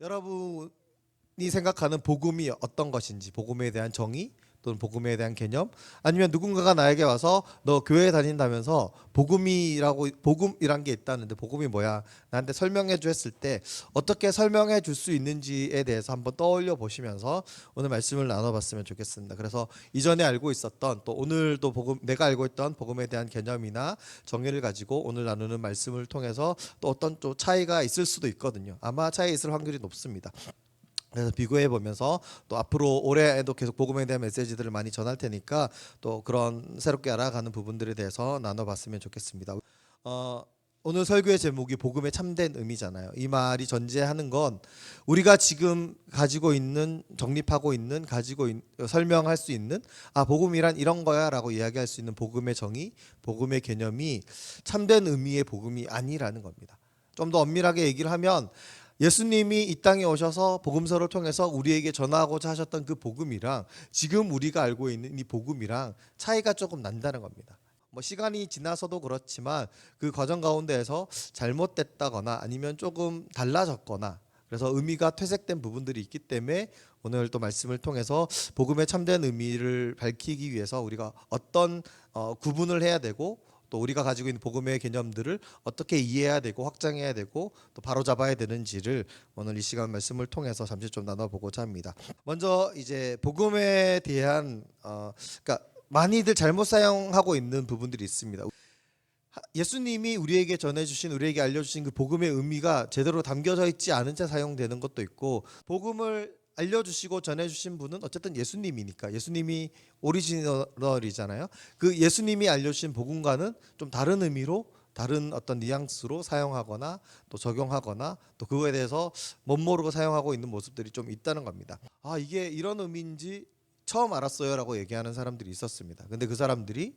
여러분이 생각하는 복음이 어떤 것인지, 복음에 대한 정의 또는 복음에 대한 개념, 아니면 누군가가 나에게 와서 너 교회 다닌다면서 복음이란 게 있다는데 복음이 뭐야? 나한테 설명해 줘 했을 때 어떻게 설명해 줄 수 있는지에 대해서 한번 떠올려 보시면서 오늘 말씀을 나눠봤으면 좋겠습니다. 그래서 이전에 알고 있었던 또 오늘도 내가 알고 있던 복음에 대한 개념이나 정의를 가지고 오늘 나누는 말씀을 통해서 또 어떤 또 차이가 있을 수도 있거든요. 아마 차이 있을 확률이 높습니다. 그래서 비교해 보면서 또 앞으로 올해에도 계속 복음에 대한 메시지들을 많이 전할 테니까 또 그런 새롭게 알아가는 부분들에 대해서 나눠봤으면 좋겠습니다. 어, 오늘 설교의 제목이 복음의 참된 의미잖아요. 이 말이 전제하는 건 우리가 지금 정립하고 있는, 설명할 수 있는 복음이란 이런 거야라고 이야기할 수 있는 복음의 정의, 복음의 개념이 참된 의미의 복음이 아니라는 겁니다. 좀 더 엄밀하게 얘기를 하면 예수님이 이 땅에 오셔서 복음서를 통해서 우리에게 전하고자 하셨던 그 복음이랑 지금 우리가 알고 있는 이 복음이랑 차이가 조금 난다는 겁니다. 시간이 지나서도 그렇지만 그 과정 가운데에서 잘못됐다거나 아니면 조금 달라졌거나 그래서 의미가 퇴색된 부분들이 있기 때문에 오늘 또 말씀을 통해서 복음의 참된 의미를 밝히기 위해서 우리가 어떤 구분을 해야 되고 또 우리가 가지고 있는 복음의 개념들을 어떻게 이해해야 되고 확장해야 되고 또 바로잡아야 되는지를 오늘 이 시간 말씀을 통해서 잠시 좀 나눠보고자 합니다. 먼저 이제 복음에 대한 그러니까 많이들 잘못 사용하고 있는 부분들이 있습니다. 예수님이 우리에게 알려주신 그 복음의 의미가 제대로 담겨져 있지 않은 채 사용되는 것도 있고, 복음을 알려주시고 전해주신 분은 어쨌든 예수님이니까, 예수님이 오리지널이잖아요. 그 예수님이 알려주신 복음과는 좀 다른 의미로, 다른 어떤 뉘앙스로 사용하거나 또 적용하거나 또 그거에 대해서 멋모르고 사용하고 있는 모습들이 좀 있다는 겁니다. 이게 이런 의미인지 처음 알았어요라고 얘기하는 사람들이 있었습니다. 근데 그 사람들이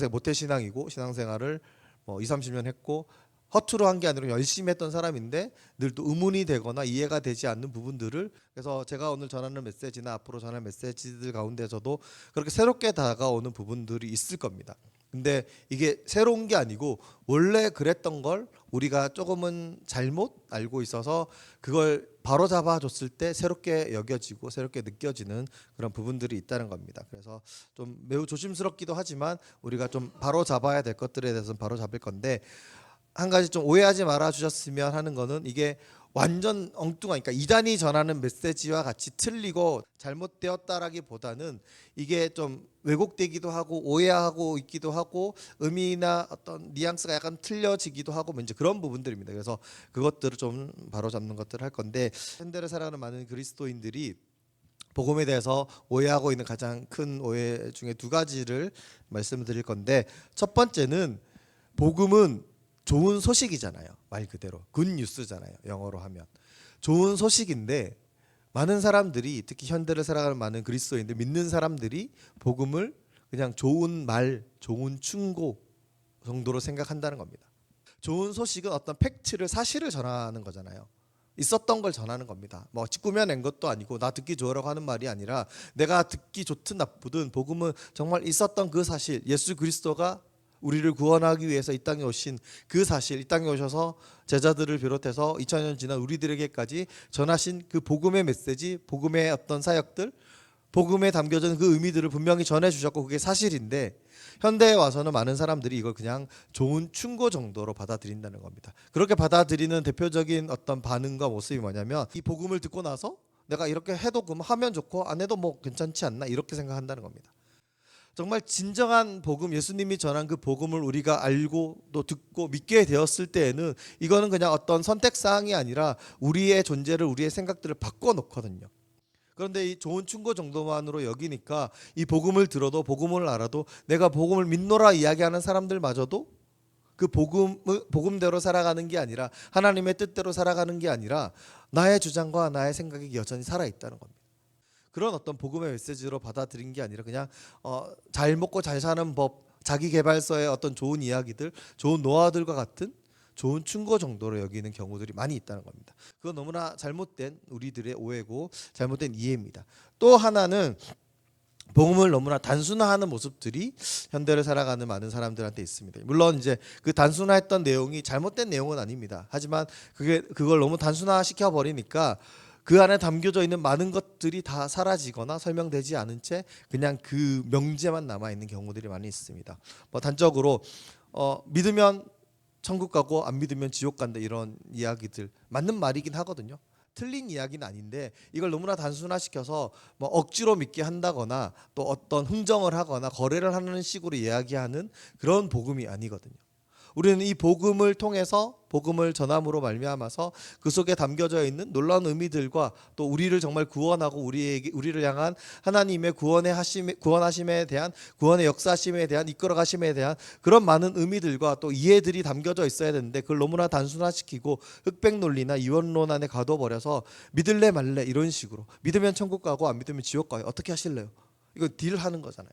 모태 신앙이고 신앙생활을 2, 30년 했고 허투루 한 게 아니라 열심히 했던 사람인데 늘 또 의문이 되거나 이해가 되지 않는 부분들을, 그래서 제가 오늘 전하는 메시지나 앞으로 전할 메시지들 가운데서도 그렇게 새롭게 다가오는 부분들이 있을 겁니다. 근데 이게 새로운 게 아니고 원래 그랬던 걸 우리가 조금은 잘못 알고 있어서 그걸 바로 잡아줬을 때 새롭게 여겨지고 새롭게 느껴지는 그런 부분들이 있다는 겁니다. 그래서 좀 매우 조심스럽기도 하지만 우리가 좀 바로 잡아야 될 것들에 대해서는 바로 잡을 건데, 한 가지 좀 오해하지 말아 주셨으면 하는 거는 이게 완전 엉뚱하니까 이단이 전하는 메시지와 같이 틀리고 잘못되었다라기보다는 이게 좀 왜곡되기도 하고 오해하고 있기도 하고 의미나 어떤 뉘앙스가 약간 틀려지기도 하고 이제 그런 부분들입니다. 그래서 그것들을 좀 바로 잡는 것들을 할 건데, 현대를 살아가는 많은 그리스도인들이 복음에 대해서 오해하고 있는 가장 큰 오해 중에 두 가지를 말씀드릴 건데, 첫 번째는 복음은 좋은 소식이잖아요. 말 그대로 굿뉴스잖아요. 영어로 하면 좋은 소식인데, 많은 사람들이, 특히 현대를 살아가는 많은 그리스도인들, 믿는 사람들이 복음을 그냥 좋은 말, 좋은 충고 정도로 생각한다는 겁니다. 좋은 소식은 어떤 팩트를, 사실을 전하는 거잖아요. 있었던 걸 전하는 겁니다. 꾸며낸 것도 아니고 나 듣기 좋으라고 하는 말이 아니라 내가 듣기 좋든 나쁘든 복음은 정말 있었던 그 사실, 예수 그리스도가 우리를 구원하기 위해서 이 땅에 오신 그 사실, 이 땅에 오셔서 제자들을 비롯해서 2000년 지난 우리들에게까지 전하신 그 복음의 메시지, 복음의 어떤 사역들, 복음에 담겨진 그 의미들을 분명히 전해주셨고 그게 사실인데, 현대에 와서는 많은 사람들이 이걸 그냥 좋은 충고 정도로 받아들인다는 겁니다. 그렇게 받아들이는 대표적인 어떤 반응과 모습이 뭐냐면, 이 복음을 듣고 나서 내가 이렇게 해도 그럼 하면 좋고 안 해도 괜찮지 않나, 이렇게 생각한다는 겁니다. 정말 진정한 복음, 예수님이 전한 그 복음을 우리가 알고 또 듣고 믿게 되었을 때에는 이거는 그냥 어떤 선택사항이 아니라 우리의 존재를, 우리의 생각들을 바꿔놓거든요. 그런데 이 좋은 충고 정도만으로 여기니까 이 복음을 들어도, 복음을 알아도, 내가 복음을 믿노라 이야기하는 사람들마저도 그 복음대로 살아가는 게 아니라, 하나님의 뜻대로 살아가는 게 아니라 나의 주장과 나의 생각이 여전히 살아있다는 겁니다. 그런 어떤 복음의 메시지로 받아들인 게 아니라 그냥 잘 먹고 잘 사는 법, 자기 개발서의 어떤 좋은 이야기들, 좋은 노하들과 같은 좋은 충고 정도로 여기는 경우들이 많이 있다는 겁니다. 그건 너무나 잘못된 우리들의 오해고 잘못된 이해입니다. 또 하나는 복음을 너무나 단순화하는 모습들이 현대를 살아가는 많은 사람들한테 있습니다. 물론 이제 그 단순화했던 내용이 잘못된 내용은 아닙니다. 하지만 그걸 너무 단순화시켜 버리니까 그 안에 담겨져 있는 많은 것들이 다 사라지거나 설명되지 않은 채 그냥 그 명제만 남아 있는 경우들이 많이 있습니다. 뭐 단적으로 믿으면 천국 가고 안 믿으면 지옥 간다 이런 이야기들 맞는 말이긴 하거든요. 틀린 이야기는 아닌데 이걸 너무나 단순화시켜서 뭐 억지로 믿게 한다거나 또 어떤 흥정을 하거나 거래를 하는 식으로 이야기하는 그런 복음이 아니거든요. 우리는 이 복음을 통해서 복음을 전함으로 말미암아서 그 속에 담겨져 있는 놀라운 의미들과 또 우리를 정말 구원하고 우리를 향한 하나님의 구원하심에 대한 구원의 역사심에 대한 이끌어가심에 대한 그런 많은 의미들과 또 이해들이 담겨져 있어야 되는데 그걸 너무나 단순화시키고 흑백 논리나 이원론 안에 가둬버려서 믿을래 말래 이런 식으로 믿으면 천국 가고 안 믿으면 지옥 가요. 어떻게 하실래요? 이거 딜하는 거잖아요.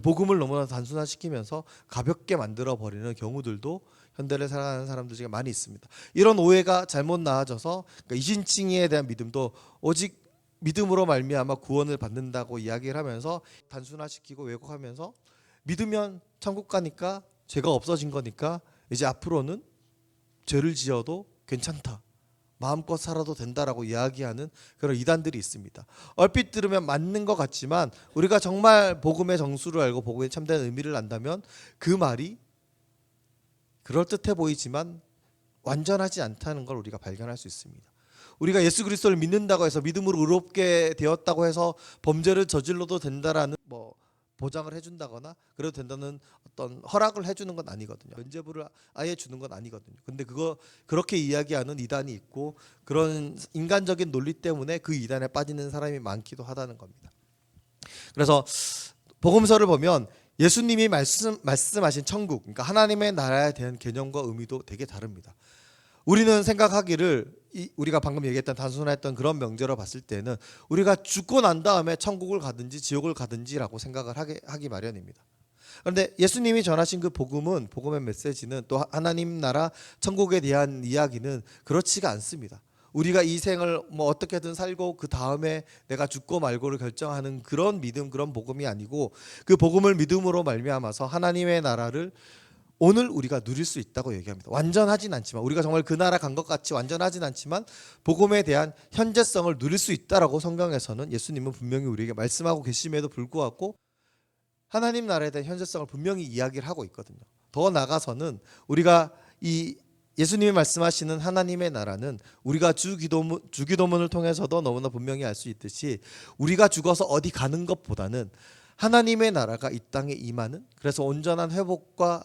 복음을 너무나 단순화시키면서 가볍게 만들어 버리는 경우들도 현대를 살아가는 사람들 중에 많이 있습니다. 이런 오해가 잘못 나아져서 이신칭의에 대한 믿음도 오직 믿음으로 말미암아 구원을 받는다고 이야기를 하면서 단순화시키고 왜곡하면서 믿으면 천국 가니까 죄가 없어진 거니까 이제 앞으로는 죄를 지어도 괜찮다. 마음껏 살아도 된다라고 이야기하는 그런 이단들이 있습니다. 얼핏 들으면 맞는 것 같지만 우리가 정말 복음의 정수를 알고 복음의 참된 의미를 안다면 그 말이 그럴듯해 보이지만 완전하지 않다는 걸 우리가 발견할 수 있습니다. 우리가 예수 그리스도를 믿는다고 해서 믿음으로 의롭게 되었다고 해서 범죄를 저질러도 된다라는 보장을 해준다거나 그래도 된다는 어떤 허락을 해주는 건 아니거든요. 면죄부를 아예 주는 건 아니거든요. 근데 그렇게 이야기하는 이단이 있고 그런 인간적인 논리 때문에 그 이단에 빠지는 사람이 많기도 하다는 겁니다. 그래서 복음서를 보면 예수님이 말씀하신 천국, 그러니까 하나님의 나라에 대한 개념과 의미도 되게 다릅니다. 우리는 생각하기를 우리가 방금 얘기했던 단순했던 그런 명제로 봤을 때는 우리가 죽고 난 다음에 천국을 가든지 지옥을 가든지라고 생각을 하기 마련입니다. 그런데 예수님이 전하신 그 복음의 메시지는 또 하나님 나라 천국에 대한 이야기는 그렇지가 않습니다. 우리가 이 생을 어떻게든 살고 그 다음에 내가 죽고 말고를 결정하는 그런 믿음, 그런 복음이 아니고 그 복음을 믿음으로 말미암아서 하나님의 나라를 오늘 우리가 누릴 수 있다고 얘기합니다. 완전하진 않지만 우리가 정말 그 나라 간 것 같이 완전하진 않지만 복음에 대한 현재성을 누릴 수 있다라고 성경에서는 예수님은 분명히 우리에게 말씀하고 계심에도 불구하고 하나님 나라에 대한 현재성을 분명히 이야기를 하고 있거든요. 더 나아가서는 우리가 이 예수님이 말씀하시는 하나님의 나라는 우리가 주기도문을 통해서도 너무나 분명히 알 수 있듯이 우리가 죽어서 어디 가는 것보다는 하나님의 나라가 이 땅에 임하는 그래서 온전한 회복과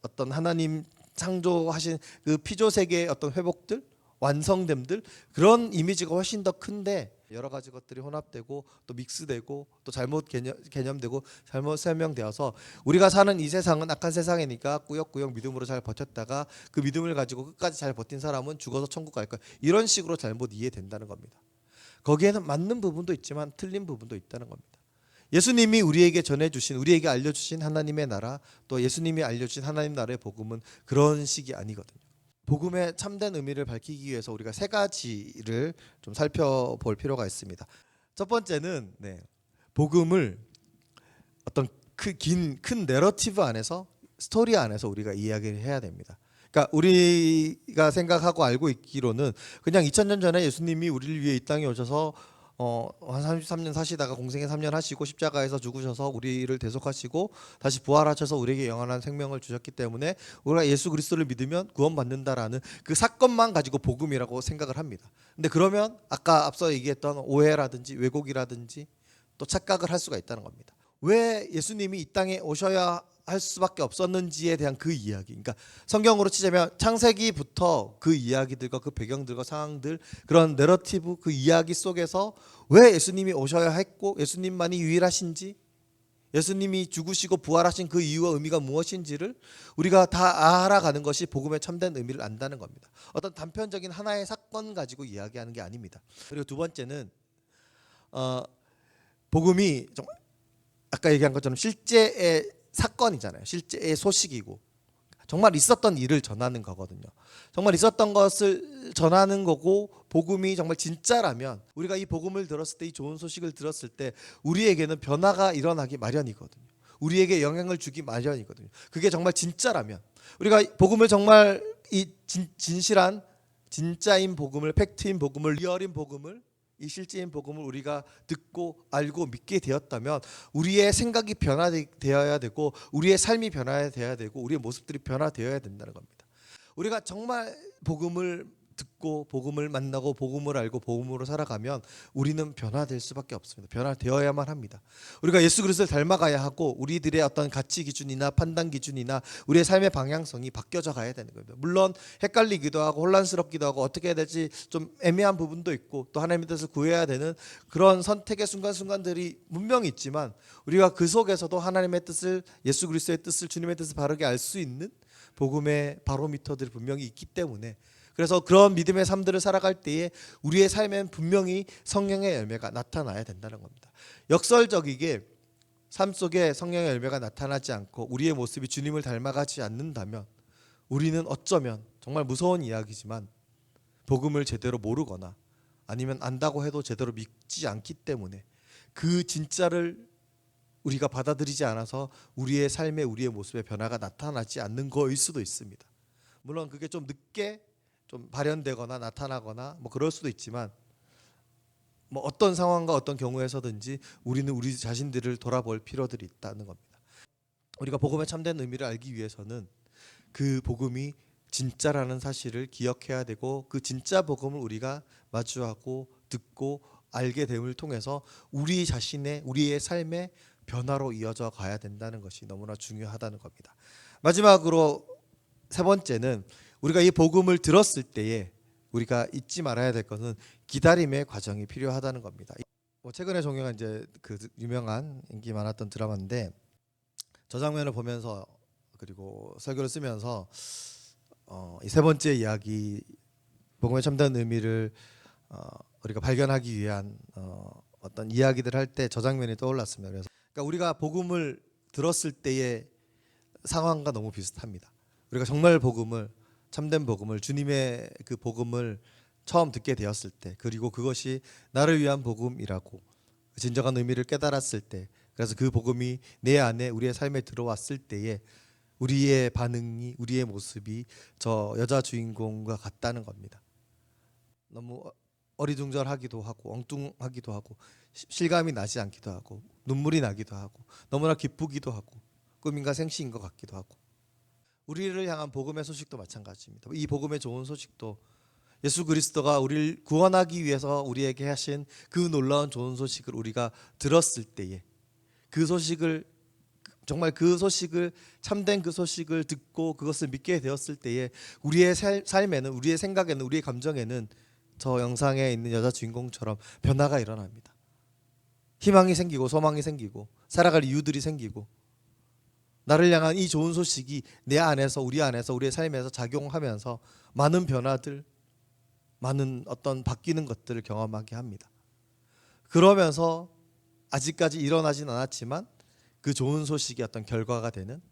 어떤 하나님 창조하신 그 피조 세계의 어떤 회복들, 완성됨들 그런 이미지가 훨씬 더 큰데 여러 가지 것들이 혼합되고 또 믹스되고 또 잘못 개념되고 잘못 설명되어서 우리가 사는 이 세상은 악한 세상이니까 꾸역꾸역 믿음으로 잘 버텼다가 그 믿음을 가지고 끝까지 잘 버틴 사람은 죽어서 천국 갈 거야. 이런 식으로 잘못 이해된다는 겁니다. 거기에는 맞는 부분도 있지만 틀린 부분도 있다는 겁니다. 예수님이 우리에게 전해주신 우리에게 알려주신 하나님의 나라 또 예수님이 알려주신 하나님 나라의 복음은 그런 식이 아니거든요. 복음의 참된 의미를 밝히기 위해서 우리가 세 가지를 좀 살펴볼 필요가 있습니다. 첫 번째는 복음을 어떤 큰 내러티브 안에서 스토리 안에서 우리가 이야기를 해야 됩니다. 그러니까 우리가 생각하고 알고 있기로는 그냥 2000년 전에 예수님이 우리를 위해 이 땅에 오셔서 한 33년 사시다가 공생애 3년 하시고 십자가에서 죽으셔서 우리를 대속하시고 다시 부활하셔서 우리에게 영원한 생명을 주셨기 때문에 우리가 예수 그리스도를 믿으면 구원받는다라는 그 사건만 가지고 복음이라고 생각을 합니다. 근데 그러면 아까 앞서 얘기했던 오해라든지 왜곡이라든지 또 착각을 할 수가 있다는 겁니다. 왜 예수님이 이 땅에 오셔야 할 수밖에 없었는지에 대한 그 이야기, 그러니까 성경으로 치자면 창세기부터 그 이야기들과 그 배경들과 상황들 그런 내러티브 그 이야기 속에서 왜 예수님이 오셔야 했고 예수님만이 유일하신지 예수님이 죽으시고 부활하신 그 이유와 의미가 무엇인지를 우리가 다 알아가는 것이 복음의 참된 의미를 안다는 겁니다. 어떤 단편적인 하나의 사건 가지고 이야기하는 게 아닙니다. 그리고 두 번째는 복음이 정말 아까 얘기한 것처럼 실제의 사건이잖아요. 실제의 소식이고 정말 있었던 일을 전하는 거거든요. 정말 있었던 것을 전하는 거고 복음이 정말 진짜라면 우리가 이 복음을 들었을 때 이 좋은 소식을 들었을 때 우리에게는 변화가 일어나기 마련이거든요. 우리에게 영향을 주기 마련이거든요. 그게 정말 진짜라면 우리가 복음을 정말 이 진실한 진짜인 복음을 팩트인 복음을 리얼인 복음을 이 실제인 복음을 우리가 듣고 알고 믿게 되었다면 우리의 생각이 변화되어야 되고 우리의 삶이 변화되어야 되고 우리의 모습들이 변화되어야 된다는 겁니다. 우리가 정말 복음을 듣고 복음을 만나고 복음을 알고 복음으로 살아가면 우리는 변화될 수밖에 없습니다. 변화되어야만 합니다. 우리가 예수 그리스도를 닮아가야 하고 우리들의 어떤 가치 기준이나 판단 기준이나 우리의 삶의 방향성이 바뀌어져 가야 되는 겁니다. 물론 헷갈리기도 하고 혼란스럽기도 하고 어떻게 해야 될지 좀 애매한 부분도 있고 또 하나님의 뜻을 구해야 되는 그런 선택의 순간순간들이 분명히 있지만 우리가 그 속에서도 하나님의 뜻을 예수 그리스도의 뜻을 주님의 뜻을 바르게 알 수 있는 복음의 바로미터들이 분명히 있기 때문에 그래서 그런 믿음의 삶들을 살아갈 때에 우리의 삶엔 분명히 성령의 열매가 나타나야 된다는 겁니다. 역설적이게 삶 속에 성령의 열매가 나타나지 않고 우리의 모습이 주님을 닮아가지 않는다면 우리는 어쩌면 정말 무서운 이야기지만 복음을 제대로 모르거나 아니면 안다고 해도 제대로 믿지 않기 때문에 그 진짜를 우리가 받아들이지 않아서 우리의 삶에 우리의 모습에 변화가 나타나지 않는 거일 수도 있습니다. 물론 그게 좀 늦게 좀 발현되거나 나타나거나 뭐 그럴 수도 있지만 뭐 어떤 상황과 어떤 경우에서든지 우리는 우리 자신들을 돌아볼 필요들이 있다는 겁니다. 우리가 복음의 참된 의미를 알기 위해서는 그 복음이 진짜라는 사실을 기억해야 되고 그 진짜 복음을 우리가 마주하고 듣고 알게 됨을 통해서 우리 자신의 우리의 삶의 변화로 이어져 가야 된다는 것이 너무나 중요하다는 겁니다. 마지막으로 세 번째는 우리가 이 복음을 들었을 때에 우리가 잊지 말아야 될 것은 기다림의 과정이 필요하다는 겁니다. 최근에 종영한 이제 그 유명한 인기 많았던 드라마인데 저 장면을 보면서 그리고 설교를 쓰면서 이 세 번째 이야기 복음의 참된 의미를 우리가 발견하기 위한 어떤 이야기들 할 때 저 장면이 떠올랐습니다. 그래서 그러니까 우리가 복음을 들었을 때의 상황과 너무 비슷합니다. 우리가 정말 복음을 참된 복음을 주님의 그 복음을 처음 듣게 되었을 때 그리고 그것이 나를 위한 복음이라고 진정한 의미를 깨달았을 때 그래서 그 복음이 내 안에 우리의 삶에 들어왔을 때에 우리의 반응이 우리의 모습이 저 여자 주인공과 같다는 겁니다. 너무 어리둥절하기도 하고 엉뚱하기도 하고 실감이 나지 않기도 하고 눈물이 나기도 하고 너무나 기쁘기도 하고 꿈인가 생시인 것 같기도 하고 우리를 향한 복음의 소식도 마찬가지입니다. 이 복음의 좋은 소식도 예수 그리스도가 우리를 구원하기 위해서 우리에게 하신 그 놀라운 좋은 소식을 우리가 들었을 때에 그 소식을 정말 그 소식을 참된 그 소식을 듣고 그것을 믿게 되었을 때에 우리의 삶에는 우리의 생각에는 우리의 감정에는 저 영상에 있는 여자 주인공처럼 변화가 일어납니다. 희망이 생기고 소망이 생기고 살아갈 이유들이 생기고 나를 향한 이 좋은 소식이 내 안에서 우리의 삶에서 작용하면서 많은 변화들 많은 어떤 바뀌는 것들을 경험하게 합니다. 그러면서 아직까지 일어나진 않았지만 그 좋은 소식의 어떤 결과가 되는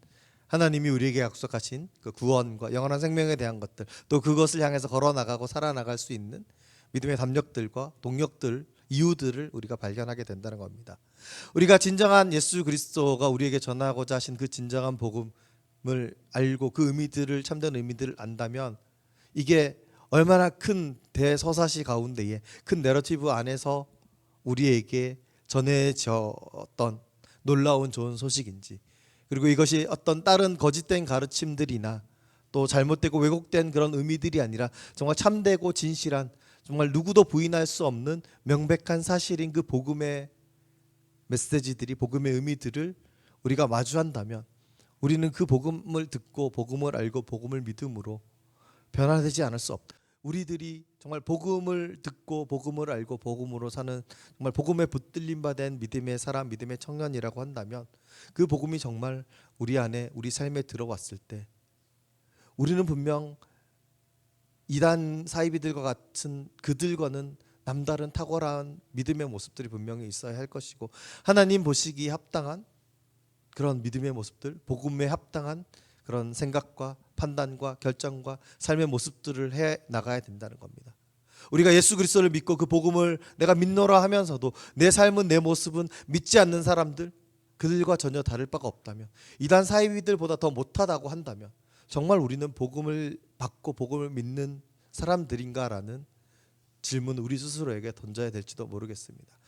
하나님이 우리에게 약속하신 그 구원과 영원한 생명에 대한 것들 또 그것을 향해서 걸어나가고 살아나갈 수 있는 믿음의 담력들과 동력들 이유들을 우리가 발견하게 된다는 겁니다. 우리가 진정한 예수 그리스도가 우리에게 전하고자 하신 그 진정한 복음을 알고 그 의미들을 참된 의미들을 안다면 이게 얼마나 큰 대서사시 가운데에 큰 내러티브 안에서 우리에게 전해졌던 놀라운 좋은 소식인지 그리고 이것이 어떤 다른 거짓된 가르침들이나 또 잘못되고 왜곡된 그런 의미들이 아니라 정말 참되고 진실한 정말 누구도 부인할 수 없는 명백한 사실인 그 복음의 메시지들이 복음의 의미들을 우리가 마주한다면 우리는 그 복음을 듣고 복음을 알고 복음을 믿음으로 변화되지 않을 수 없다. 우리들이 정말 복음을 듣고 복음을 알고 복음으로 사는 정말 복음에 붙들림 받은 믿음의 사람, 믿음의 청년이라고 한다면 그 복음이 정말 우리 안에 우리 삶에 들어왔을 때 우리는 분명 이단 사이비들과 같은 그들과는 남다른 탁월한 믿음의 모습들이 분명히 있어야 할 것이고 하나님 보시기에 합당한 그런 믿음의 모습들, 복음에 합당한 그런 생각과 판단과 결정과 삶의 모습들을 해 나가야 된다는 겁니다. 우리가 예수 그리스도를 믿고 그 복음을 내가 믿노라 하면서도 내 삶은 내 모습은 믿지 않는 사람들 그들과 전혀 다를 바가 없다면, 이단 사이비들보다 더 못하다고 한다면 정말 우리는 복음을 받고 복음을 믿는 사람들인가라는 질문을 우리 스스로에게 던져야 될지도 모르겠습니다.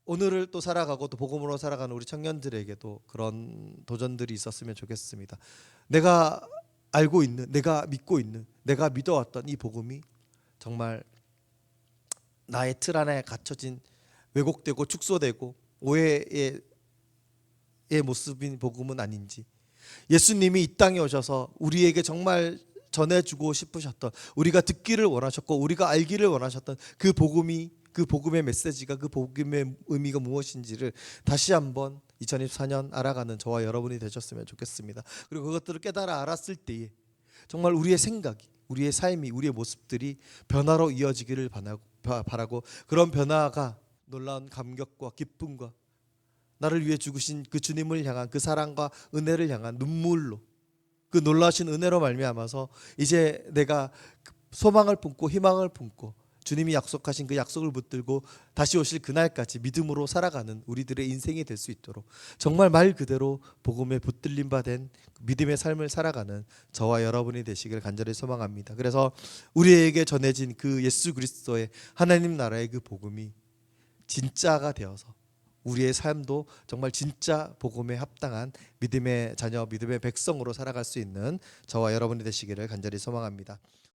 오늘을 또 살아가고 또 복음으로 살아가는 우리 청년들에게도 그런 도전들이 있었으면 좋겠습니다. 내가 알고 있는, 내가 믿고 있는, 내가 믿어왔던 이 복음이 정말 나의 틀 안에 갇혀진 왜곡되고 축소되고 오해의 모습인 복음은 아닌지, 예수님이 이 땅에 오셔서 우리에게 정말 전해주고 싶으셨던, 우리가 듣기를 원하셨고 우리가 알기를 원하셨던 그 복음이, 그 복음의 메시지가, 그 복음의 의미가 무엇인지를 다시 한번 2024년 알아가는 저와 여러분이 되셨으면 좋겠습니다. 그리고 그것들을 깨달아 알았을 때에 정말 우리의 생각이, 우리의 삶이, 우리의 모습들이 변화로 이어지기를 바라고, 그런 변화가 놀라운 감격과 기쁨과 나를 위해 죽으신 그 주님을 향한 그 사랑과 은혜를 향한 눈물로, 그 놀라신 은혜로 말미암아서 이제 내가 소망을 품고 희망을 품고 주님이 약속하신 그 약속을 붙들고 다시 오실 그날까지 믿음으로 살아가는 우리들의 인생이 될 수 있도록 정말 말 그대로 복음에 붙들림 바 된 믿음의 삶을 살아가는 저와 여러분이 되시기를 간절히 소망합니다. 그래서 우리에게 전해진 그 예수 그리스도의 하나님 나라의 그 복음이 진짜가 되어서 우리의 삶도 정말 진짜 복음에 합당한 믿음의 자녀, 믿음의 백성으로 살아갈 수 있는 저와 여러분이 되시기를 간절히 소망합니다.